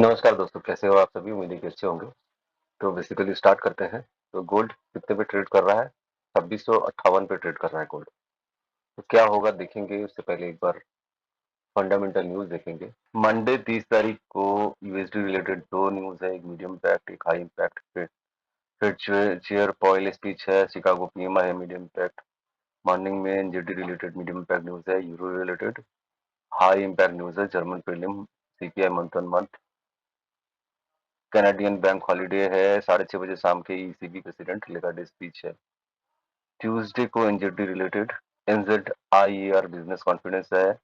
नमस्कार दोस्तों, कैसे हो आप सभी? उम्मीद है कि अच्छे होंगे। तो बेसिकली स्टार्ट करते हैं। तो गोल्ड कितने पे ट्रेड कर रहा है? 2658 पे ट्रेड कर रहा है गोल्ड। तो क्या होगा देखेंगे, उससे पहले एक बार फंडामेंटल न्यूज़ देखेंगे। मंडे 30 तारीख को यूएसडी रिलेटेड 2 न्यूज़ है, एक मीडियम इम्पैक्ट, एक हाई इम्पैक्ट। फिर चेयर पॉयल स्पीच है, शिकागो पीएमआई है मीडियम इम्पैक्ट। मॉर्निंग में NZD related medium impact news है, euro related high impact news है, German prelim CPI month on month. Canadian bank holiday है, 6:30 बजे शाम के ईसीबी प्रेसिडेंट लेगार्डे स्पीच है। ट्यूसडे को एनजेडी रिलेटेड एनजेडआईईआर बिजनेस कॉन्फिडेंस है।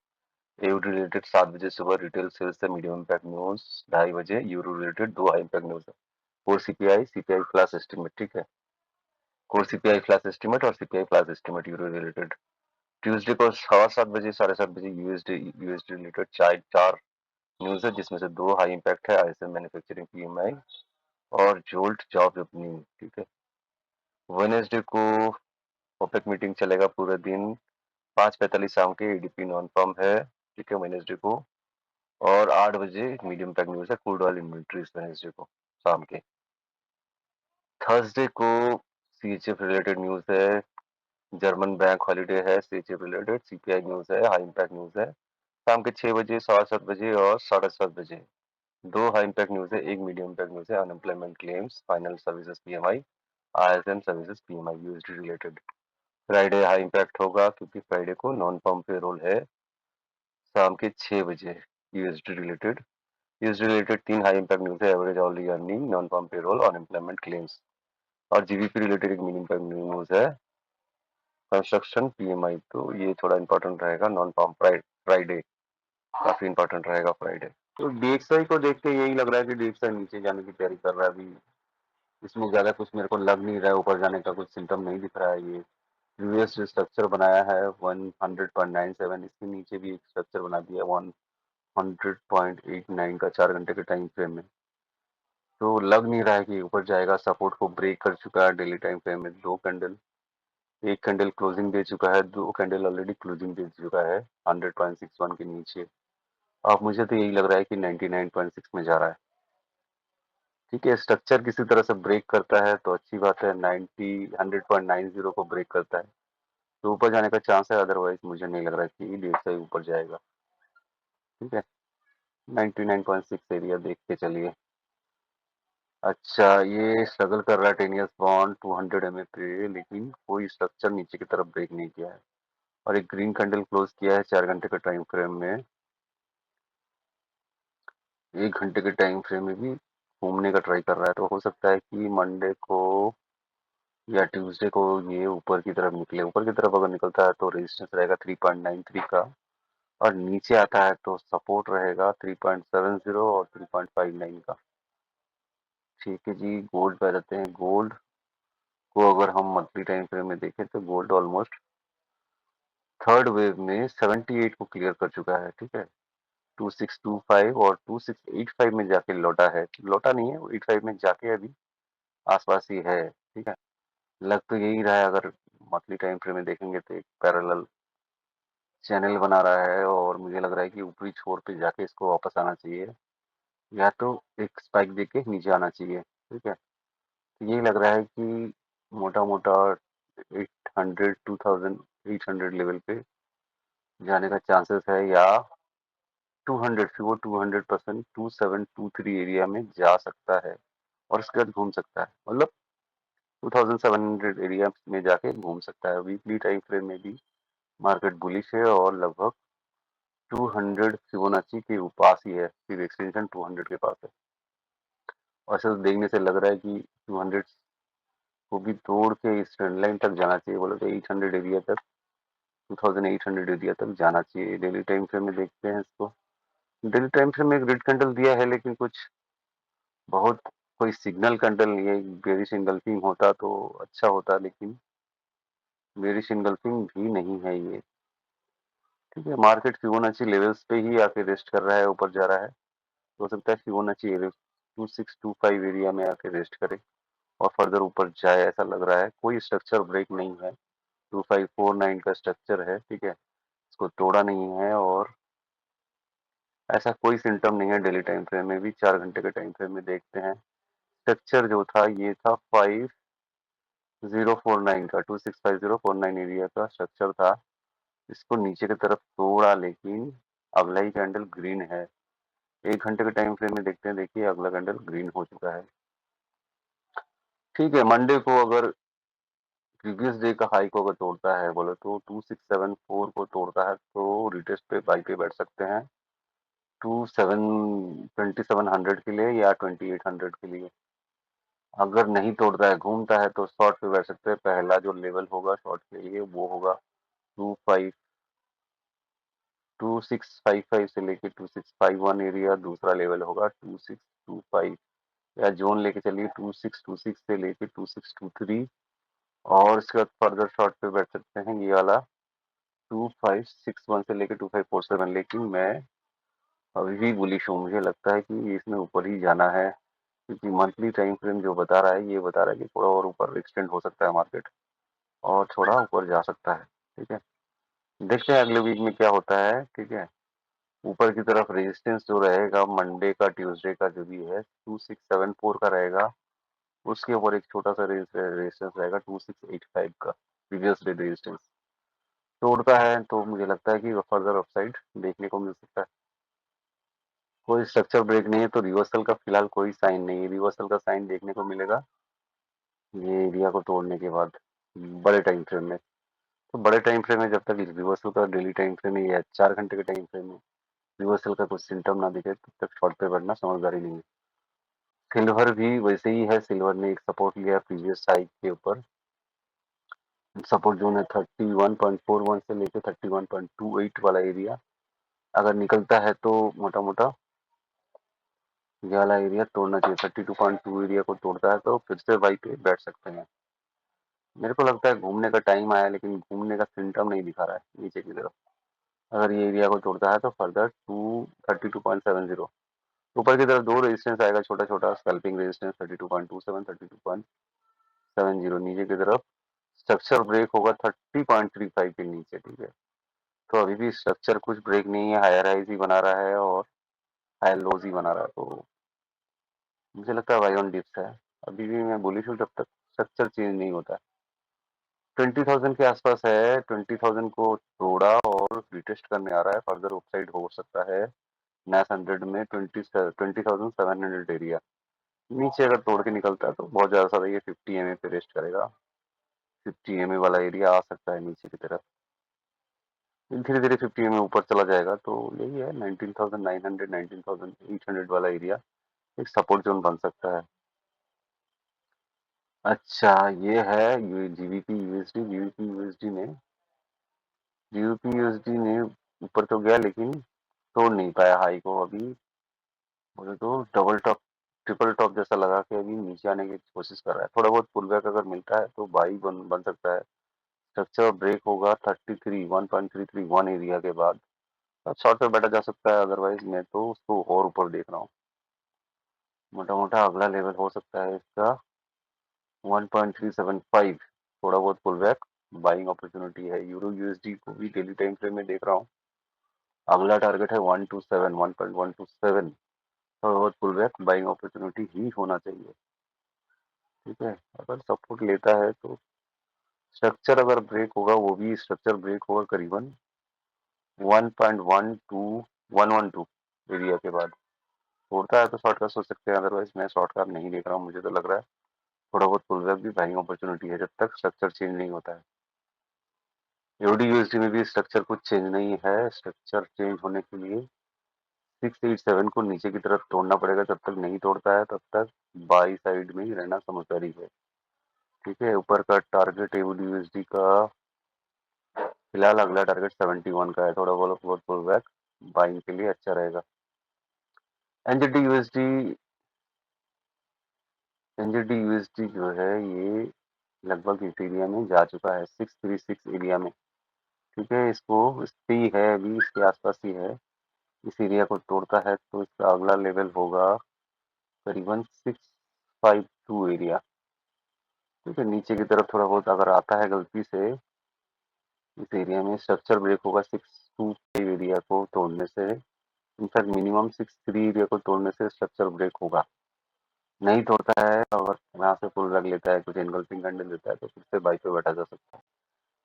एयू रिलेटेड 7 बजे सुबह रिटेल सेल्स है, मीडियम इम्पैक्ट न्यूज 2:30 बजे। Euro related 2 high impact news है। कोर सीपीआई फ्लैश एस्टिमेट, ठीक है। कोर सीपीआई फ्लैश एस्टिमेट और CPI flash estimate euro related. Tuesday को 7:15 बजे 7:30 बजे यूएसडी रिलेटेड चार न्यूज है, जिसमें से 2 हाई इम्पैक्ट है, आईएसएम मैन्युफैक्चरिंग पीएमआई और जोल्ट जॉब ओपनिंग, ठीक है। वेनेसडे को ओपेक मीटिंग चलेगा पूरे दिन, 5:45 शाम के एडीपी नॉन फॉर्म है, ठीक है, वेनेसडे को। और 8 बजे मीडियम पैक न्यूज है, क्रूड ऑयल इन्वेंट्रीज वेनेसडे को शाम के। थर्सडे को सीएचएफ रिलेटेड न्यूज है, जर्मन बैंक हॉलीडे है, सीएचएफ रिलेटेड सीपीआई न्यूज है, हाई इम्पैक्ट न्यूज है, शाम के 6 बजे, 7:15 बजे और 7:30 बजे। 2 हाई इम्पैक्ट न्यूज है, एक मीडियम इम्पैक्ट न्यूज है, unemployment claims, final services PMI, ISM services PMI USD related. Friday high impact होगा क्योंकि फ्राइडे को नॉन फॉर्म पेरोल है, शाम के 6 बजे। USD related 3 high impact news है, average hourly earning, non farm payroll, unemployment claims. और जीबीपी रिलेटेड एक मिनी इम्पैक्ट न्यूज है, कंस्ट्रक्शन पीएमआई। तो ये थोड़ा इंपॉर्टेंट रहेगा, नॉन फॉर्म फ्राइडे काफी इंपॉर्टेंट रहेगा फ्राइडे। तो डीएक्सआई को देख के यही लग रहा है कि डीएक्सआई नीचे जाने की तैयारी कर रहा है अभी। इसमें ज्यादा कुछ मेरे को लग नहीं रहा है, ऊपर जाने का कुछ सिम्टम नहीं दिख रहा है। ये यूएस स्ट्रक्चर बनाया है 100.97, इसके नीचे भी एक स्ट्रक्चर बना दिया 100.89 का 4 घंटे के टाइम फ्रेम में। तो लग नहीं रहा है कि ऊपर जाएगा, सपोर्ट को ब्रेक कर चुका है डेली टाइम फ्रेम में। 2 कैंडल, एक कैंडल क्लोजिंग दे चुका है, 2 कैंडल ऑलरेडी क्लोजिंग दे चुका है 100.61 के नीचे। अब मुझे तो यही लग रहा है कि 99.6 में जा रहा है, ठीक है। स्ट्रक्चर किसी तरह से ब्रेक करता है तो अच्छी बात है, 100.90 को ब्रेक करता है तो ऊपर जाने का चांस है, अदरवाइज मुझे नहीं लग रहा है कि डीएक्सआई ऊपर जाएगा, ठीक है। 99.6 एरिया देख के चलिए। अच्छा, ये स्ट्रगल कर रहा है 10 इयर्स बॉन्ड 200 पे, लेकिन कोई स्ट्रक्चर नीचे की तरफ ब्रेक नहीं किया है। और एक ग्रीन कैंडल क्लोज किया है 4 घंटे के टाइम फ्रेम में। 1 घंटे के टाइम फ्रेम में भी घूमने का ट्राई कर रहा है, तो हो सकता है कि मंडे को या ट्यूसडे को ये ऊपर की तरफ निकले। ऊपर की तरफ अगर निकलता है तो रेजिस्टेंस रहेगा 3.93 का, और नीचे आता है तो सपोर्ट रहेगा 3.70 और 3.59 का, ठीक है जी। गोल्ड पे आ जाते हैं। गोल्ड को अगर हम मंथली टाइम फ्रेम में देखें तो गोल्ड ऑलमोस्ट थर्ड वेव में 78 को क्लियर कर चुका है, ठीक है। 2625 और 2685 में जाके लौटा है, लौटा नहीं है, 85 में जाके अभी आसपास ही है, ठीक है। लग तो यही रहा है, अगर मंथली टाइम फ्रेम में देखेंगे तो एक पैरेलल चैनल बना रहा है, और मुझे लग रहा है कि ऊपरी छोर पे जाके इसको वापस आना चाहिए, या तो एक स्पाइक देके नीचे आना चाहिए, ठीक है। तो यही लग रहा है कि मोटा मोटा 800 2800 लेवल पे जाने का चांसेस है, या 200 फिर 200% 2723 एरिया में जा सकता है, और उसके बाद घूम सकता है, मतलब 2700 एरिया में जाके घूम सकता है। वीकली टाइम फ्रेम में भी मार्केट बुलिश है और लगभग 200 फिबोनाची के पास ही है, फिर एक्सटेंशन 200 के पास है। और ऐसे तो देखने से लग रहा है कि 200 को भी तोड़ के इस ट्रेंड लाइन तक जाना चाहिए, बोले तो 800 एरिया तक, 2800 एरिया तक जाना चाहिए। डेली टाइम फ्रेम में देखते हैं इसको। डेली टाइम फ्रेम में एक रेड कैंडल दिया है, लेकिन कुछ बहुत कोई सिग्नल कैंडल नहीं है। बेरिश एंगल्फिंग होता तो अच्छा होता, लेकिन बेरिश एंगल्फिंग भी नहीं है ये, ठीक है। मार्केट फिबोनाची लेवल्स पे ही आके रेस्ट कर रहा है, ऊपर जा रहा है। हो सकता है फिबोनाची 2625 एरिया में आके रेस्ट करे और फर्दर ऊपर जाए, ऐसा लग रहा है। कोई स्ट्रक्चर ब्रेक नहीं है, 2549 का स्ट्रक्चर है, ठीक है, इसको तोड़ा नहीं है। और ऐसा कोई सिम्टम नहीं है डेली टाइम फ्रेम में भी। 4 घंटे के टाइम फ्रेम में देखते हैं। स्ट्रक्चर जो था ये था 5049 का, 265049 एरिया का स्ट्रक्चर था। इसको नीचे की तरफ तोड़ा, लेकिन अगला ही कैंडल ग्रीन है। 1 घंटे के टाइम फ्रेम में देखते हैं। देखिए अगला कैंडल ग्रीन हो चुका है। ठीक है, मंडे को अगर प्रीवियस डे का हाई को अगर तोड़ता है बोले तो 2674 को तोड़ता है तो रिटेस्ट पे बाई पे बैठ सकते हैं 2700 के लिए या 2800 के लिए। अगर नहीं तोड़ता है, घूमता है, तो शॉर्ट पे बैठ सकते हैं। पहला जो लेवल होगा शॉर्ट के लिए वो होगा 2655 से लेके 2651 एरिया। दूसरा लेवल होगा 2625, या जोन लेके चलिए 2626 से लेके 2623। और इसके बाद फर्दर शॉर्ट पे बैठ सकते हैं ये वाला 2561 से लेके 2547। लेकिन मैं अभी भी बुलिश हूँ, मुझे लगता है कि इसमें ऊपर ही जाना है, क्योंकि मंथली टाइम फ्रेम जो बता रहा है ये बता रहा है कि थोड़ा और ऊपर एक्सटेंड हो सकता है मार्केट, और थोड़ा ऊपर जा सकता है। ठीक है, देखते हैं अगले वीक में क्या होता है। ठीक है, ऊपर की तरफ रेजिस्टेंस जो रहेगा मंडे का ट्यूसडे का जो भी है 2674 का रहेगा। उसके ऊपर एक छोटा सा रेजिस्टेंस रहेगा 2685 का, प्रीवियस डे रेजिस्टेंस। तोड़ता है तो मुझे लगता है कि फर्दर अपसाइड देखने को मिल सकता है। कोई स्ट्रक्चर ब्रेक नहीं है तो रिवर्सल का फिलहाल कोई साइन नहीं है। रिवर्सल का साइन देखने को मिलेगा ये एरिया को तोड़ने के बाद बड़े टाइम फ्रेम में। तो बड़े टाइम फ्रेम में जब तक रिवर्सल का डेली टाइम फ्रेम में या 4 घंटे के टाइम फ्रेम में रिवर्सल का कुछ सिम्टम ना दिखे तब तक शॉर्ट पे बढ़ना समझदारी नहीं है। सिल्वर भी वैसे ही है। सिल्वर ने एक सपोर्ट लिया प्रीवियस हाई के ऊपर। सपोर्ट जोन है 31.41 से लेकर 31.28 वाला एरिया। अगर निकलता है तो मोटा मोटा ये वाला एरिया तोड़ना चाहिए। 32.2 एरिया को तोड़ता है तो फिर से वाई पे बैठ सकते हैं। मेरे को लगता है घूमने का टाइम आया, लेकिन घूमने का सिम्टम नहीं दिखा रहा है नीचे की तरफ। अगर ये एरिया को तोड़ता है तो फर्दर 32.70 ऊपर की तरफ दो रेजिस्टेंस आएगा छोटा छोटा स्कैल्पिंग रेजिस्टेंस 32.27 32.70 नीचे की तरफ। स्ट्रक्चर ब्रेक होगा 30.35 के नीचे। ठीक है, तो अभी भी स्ट्रक्चर कुछ ब्रेक नहीं है, हायर हाइज ही बना रहा है और हायर लोज ही बना रहा है। तो मुझे लगता है बाय ऑन डिप्स है। अभी भी मैं बुलिश हूँ जब तक स्ट्रक्चर चेंज नहीं होता है। 20,000 के आसपास है। 20,000 को तोड़ा और रिटेस्ट करने आ रहा है। फर्दर अपसाइड हो सकता है नैस 100 में 20,700 एरिया। नीचे अगर तोड़ के निकलता है तो बहुत ज्यादा सा ये 50 एमए पे रेस्ट करेगा। 50 एमए वाला एरिया आ सकता है नीचे की तरफ। धीरे धीरे 50 एमए ऊपर चला जाएगा तो यही है 19,900 19,800 वाला एरिया एक सपोर्ट जोन बन सकता है। अच्छा, ये है जीबीपी यूएसडी। जीबीपी यूएसडी ने ऊपर तो गया लेकिन तोड़ नहीं पाया हाई को। अभी बोले तो डबल टॉप ट्रिपल टॉप जैसा लगा के अभी नीचे आने की कोशिश कर रहा है। थोड़ा बहुत पुल बैक अगर मिलता है तो बाई बन सकता है। स्ट्रक्चर ब्रेक होगा 1.331 एरिया के बाद। अब शॉर्ट पे बैठा जा सकता है, अदरवाइज मैं तो उसको और ऊपर देख रहा हूँ। मोटा मोटा अगला लेवल हो सकता है इसका 1.375। थोड़ा बहुत पुल बैक बाइंग अपॉर्चुनिटी है। यूरो यूएसडी को भी डेली टाइम फ्रेम में देख रहा हूँ। अगला टारगेट है 127 1.127। थोड़ा बहुत पुल बैक बाइंग अपॉर्चुनिटी ही होना चाहिए। ठीक है, अगर सपोर्ट लेता है तो स्ट्रक्चर अगर ब्रेक होगा, वो भी स्ट्रक्चर ब्रेक होगा करीबन 1.12112 एरिया के बाद। तोड़ता है तो शॉर्ट का सोच सकते हैं, अदरवाइज मैं शॉर्ट का नहीं देख रहा हूँ। मुझे तो लग रहा है थोड़ा बहुत पुल बैक भी बाइंग अपॉर्चुनिटी है जब तक स्ट्रक्चर चेंज नहीं होता है। यूडी यूएसडी में भी स्ट्रक्चर कुछ चेंज नहीं है। स्ट्रक्चर चेंज होने के लिए 687 को नीचे की तरफ तोड़ना पड़ेगा। जब तक नहीं तोड़ता है तब तक बाई साइड में ही रहना समझदारी है। ठीक है, ऊपर का टारगेट यूडी यूएसडी का फिलहाल अगला टारगेट 71 का है। थोड़ा बहुत पुल बैक बाइंग के लिए अच्छा रहेगा। एनजेडी यूएसडी एनजेडी यूएसडी जो है ये लगभग इस एरिया में जा चुका है 636 एरिया में। ठीक है, इसको स्टी है अभी इसके आसपास ही है। इस एरिया को तोड़ता है तो इसका अगला लेवल होगा करीबन 652 एरिया। ठीक है, नीचे की तरफ थोड़ा बहुत अगर आता है गलती से इस एरिया में स्ट्रक्चर ब्रेक होगा 625 एरिया को तोड़ने से इनफैक्ट मिनिमम 63 एरिया को तोड़ने से स्ट्रक्चर ब्रेक होगा। नहीं तोड़ता है और यहाँ से पुल रख लेता है, कुछ एनगल्फिंग कैंडल देता है तो फिर से बाई पे बैठा जा सकता है।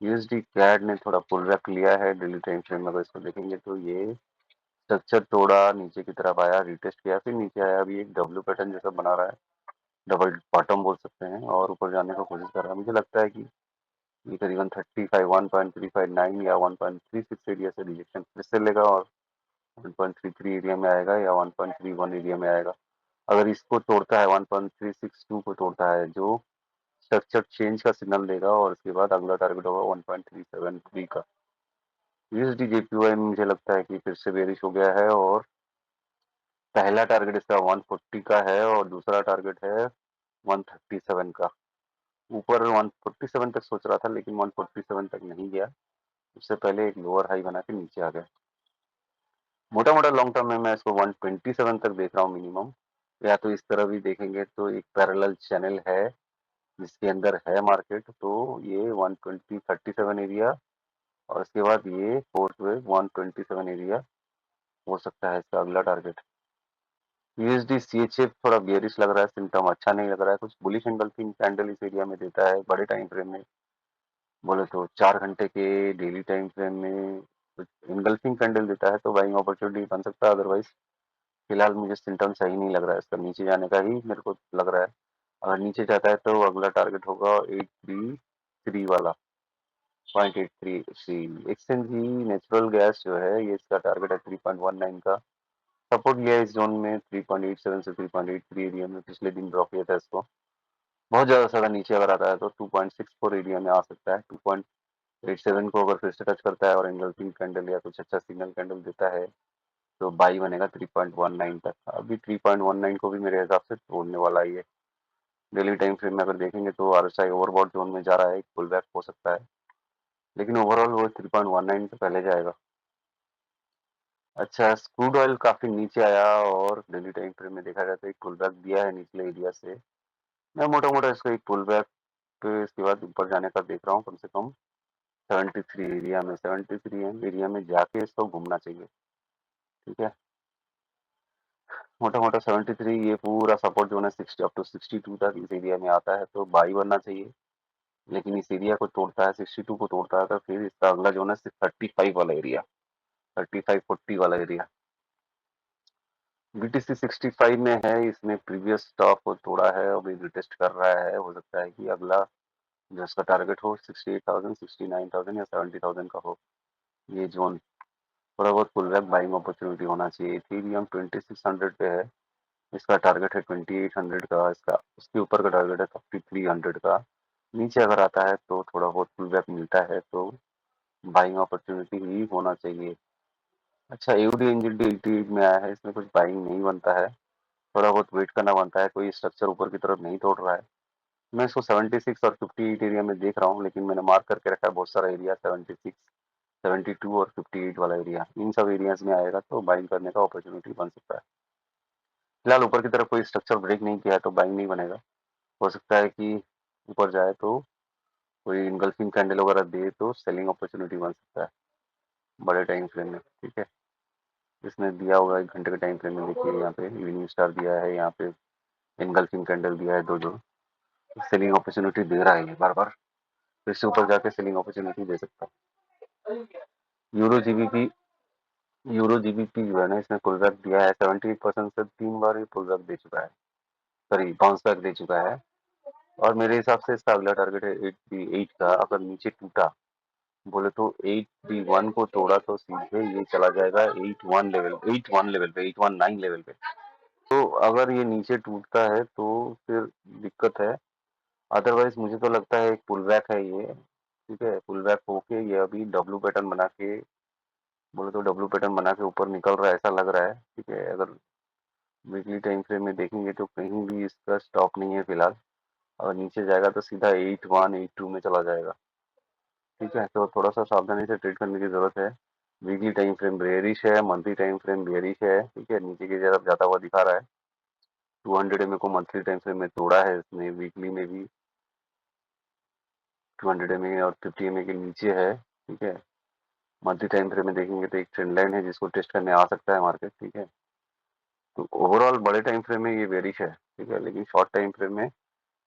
यूएसडी कैड ने थोड़ा पुल रख लिया है डेली टाइम फ्रेम में, अगर इसको देखेंगे तो ये स्ट्रक्चर तोड़ा, नीचे की तरफ आया, रिटेस्ट किया, फिर नीचे आया, अभी एक डब्ल्यू पैटर्न जैसा बना रहा है, डबल बॉटम बोल सकते हैं, और ऊपर जाने की कोशिश कर रहा है। मुझे लगता है कि ये करीबन 35 1.359 या 1.36 एरिया से रिजेक्शन फिर से लेगा और 1.33 एरिया में आएगा या 1.31 एरिया में आएगा। अगर इसको तोड़ता है, 1.362 को तोड़ता है, जो स्ट्रक्चर चेंज का सिग्नल देगा, और उसके बाद अगला टारगेट होगा 1.373 का। यूएसडी जेपीवाई में मुझे लगता है कि फिर से बेरिश हो गया है, और पहला टारगेट इसका 140 का है और दूसरा टारगेट है 137 का। ऊपर 147 तक सोच रहा था लेकिन 147 तक नहीं गया, उससे पहले एक लोअर हाई बना के नीचे आ गया। मोटा मोटा लॉन्ग टर्म में मैं इसको 127 तक देख रहा हूँ मिनिमम, या तो इस तरह भी देखेंगे तो एक पैरेलल चैनल है जिसके अंदर है मार्केट, तो ये 120 37 एरिया, और उसके बाद ये फोर्थ वेव 127 एरिया हो सकता है इसका अगला टारगेट। यूएसडी सीएचएफ थोड़ा बियरिश लग रहा है, सिम्टम अच्छा नहीं लग रहा है, कुछ बुलिश एंगल्फिंग कैंडल इस एरिया में देता है बड़े टाइम फ्रेम में, बोले तो 4 घंटे के डेली टाइम फ्रेम में कुछ एंगल्फिंग कैंडल देता है तो बाइंग अपॉर्चुनिटी बन सकता है। अदरवाइज फिलहाल मुझे सिम्टम सही नहीं लग रहा है, इसका नीचे जाने का ही मेरे को लग रहा है। अगर नीचे जाता है तो अगला टारगेट होगा 833 वाला, 0.83। एक्सचेंज नेचुरल गैस जो है ये इसका टारगेट है 3.19 का, सपोर्ट लिया है इस जोन में 3.87 से 3.83 एरिया में, पिछले दिन ड्रॉप किया था इसको। बहुत ज़्यादा नीचे अगर आता है तो 2.64 एरिया में आ सकता है। 2.87 को अगर फिर से टच करता है और एंगल्फिंग कैंडल या कुछ अच्छा सिग्नल कैंडल देता है तो बाई बनेगा 3.19 तक। अभी 3.19 को भी मेरे हिसाब से तोड़ने वाला ही है। डेली टाइम फ्रेम में अगर देखेंगे तो आरएसआई ओवरबॉट जोन में जा रहा है, एक पुल बैक हो सकता है, लेकिन ओवरऑल वो 3.19 से पहले जाएगा। अच्छा, क्रूड ऑयल काफी नीचे आया और डेली टाइम फ्रेम में देखा जाए तो एक पुल बैक दिया है निचले एरिया से। मैं मोटा मोटा इसको एक पुल बैक पे इसके बाद ऊपर जाने का देख रहा हूँ, कम से कम 73 एरिया में, 73 एरिया में जाके इसको घूमना चाहिए। ठीक है, मोटा मोटा 73 ये पूरा सपोर्ट जोन है, 60 अप टू 62 तक इस एरिया में आता है तो बाई बनना चाहिए। लेकिन इस एरिया को तोड़ता है, 62 को तोड़ता है तो फिर इसका अगला जोन है 35 वाला एरिया, 35-40 वाला एरिया। बीटीसी 65 में है, इसने प्रीवियस स्टॉप को तोड़ा है, अभी रिटेस्ट कर रहा है। हो सकता है कि अगला जो इसका टारगेट हो 68,000, 69,000 या 70,000 का हो, ये जोन। थोड़ा बहुत पुल बैक बाइंग अपॉर्चुनिटी होना चाहिए। इथेरियम 2600 पे है, इसका टारगेट है 2800 का, इसका उसके ऊपर का टारगेट है 3300 का। नीचे अगर आता है तो थोड़ा बहुत पुल बैक मिलता है तो बाइंग अपॉर्चुनिटी ही होना चाहिए। अच्छा, एओडी इंजन डी में आया है, इसमें कुछ बाइंग नहीं बनता है, थोड़ा बहुत वेट करना बनता है, कोई स्ट्रक्चर ऊपर की तरफ नहीं तोड़ रहा है। मैं इसको 76 और 58 एरिया में देख रहा हूँ, लेकिन मैंने मार्क करके रखा है बहुत सारा एरिया, 76, 72 और 58 वाला एरिया, इन सब एरियाज में आएगा तो बाइंग करने का अपॉर्चुनिटी बन सकता है। फिलहाल ऊपर की तरफ कोई स्ट्रक्चर ब्रेक नहीं किया है तो बाइंग नहीं बनेगा। हो सकता है कि ऊपर जाए तो कोई इनगल्फिंग कैंडल वगैरह दे तो सेलिंग अपॉर्चुनिटी बन सकता है बड़े टाइम फ्रेम में। ठीक है, इसने दिया होगा 1 घंटे के टाइम फ्रेम में, देखिए यहाँ पे इवनिंग स्टार दिया है, यहाँ पे इनगल्फिंग कैंडल दिया है, दो दो सेलिंग अपॉर्चुनिटी दे रहा है, ये बार बार फिर से ऊपर जाके सेलिंग अपॉर्चुनिटी दे सकता है। यूरो जीबीपी, यूरो जीबीपी जो है ना, इसने पुल बैक दिया है 78% से, 3 बार ये पुल बैक दे चुका है, सॉरी बाउंस बैक दे चुका है। और मेरे हिसाब से इसका अगला टारगेट है 88 का। अगर नीचे टूटा, बोले तो 81 को तोड़ा तो सीधे ये चला जाएगा 81 लेवल, 81 लेवल पे, 819 लेवल पे। तो अगर ये नीचे टूटता है तो फिर दिक्कत है। अदरवाइज मुझे तो लगता है एक पुल बैक है ये। ठीक है, पुल बैक होके ये अभी डब्लू पैटर्न बना के, बोले तो डब्लू पैटर्न बना के ऊपर निकल रहा है ऐसा लग रहा है। ठीक है, अगर वीकली टाइम फ्रेम में देखेंगे तो कहीं भी इसका स्टॉप नहीं है फिलहाल, और नीचे जाएगा तो सीधा 81 82 में चला जाएगा। ठीक है, तो थोड़ा सा सावधानी से ट्रेड करने की जरूरत है। वीकली टाइम फ्रेम बेयरिश है, मंथली टाइम फ्रेम बेयरिश है। ठीक है, नीचे की तरफ जाता हुआ दिखा रहा है। 200 एमए को मंथली टाइम फ्रेम में तोड़ा है इसने, वीकली में भी 200 एमए और 50 एमए के नीचे है। ठीक है, मंथली टाइम फ्रेम में देखेंगे तो एक ट्रेंड लाइन है जिसको टेस्ट करने आ सकता है मार्केट, ठीक है। तो ओवरऑल बड़े टाइम फ्रेम में ये बेरिश है, ठीक है, लेकिन शॉर्ट टाइम फ्रेम में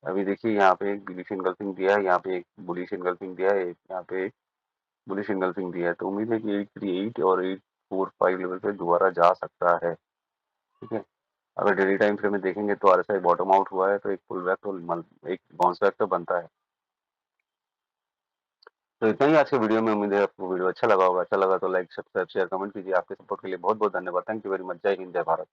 अभी देखिए यहाँ पे एक बुलिश एंगल्फिंग दिया है, यहाँ पे एक बुलिश एंगल्फिंग दिया है, यहाँ पे एक बुलिश एंगल्फिंग दिया है, तो उम्मीद है कि 838 और 845 लेवल पे दोबारा जा सकता है, ठीक है। अगर डेली टाइम फ्रेम में देखेंगे तो आरएसआई बॉटम आउट हुआ है, तो एक पुल बैक तो एक बाउंस बैक तो बनता है। तो इतना ही आज के वीडियो में, उम्मीद है आपको वीडियो अच्छा लगा होगा। अच्छा लगा तो लाइक, सब्सक्राइब, शेयर, कमेंट कीजिए। आपके सपोर्ट के लिए बहुत बहुत धन्यवाद। Thank you very much. जय हिंद, जय भारत।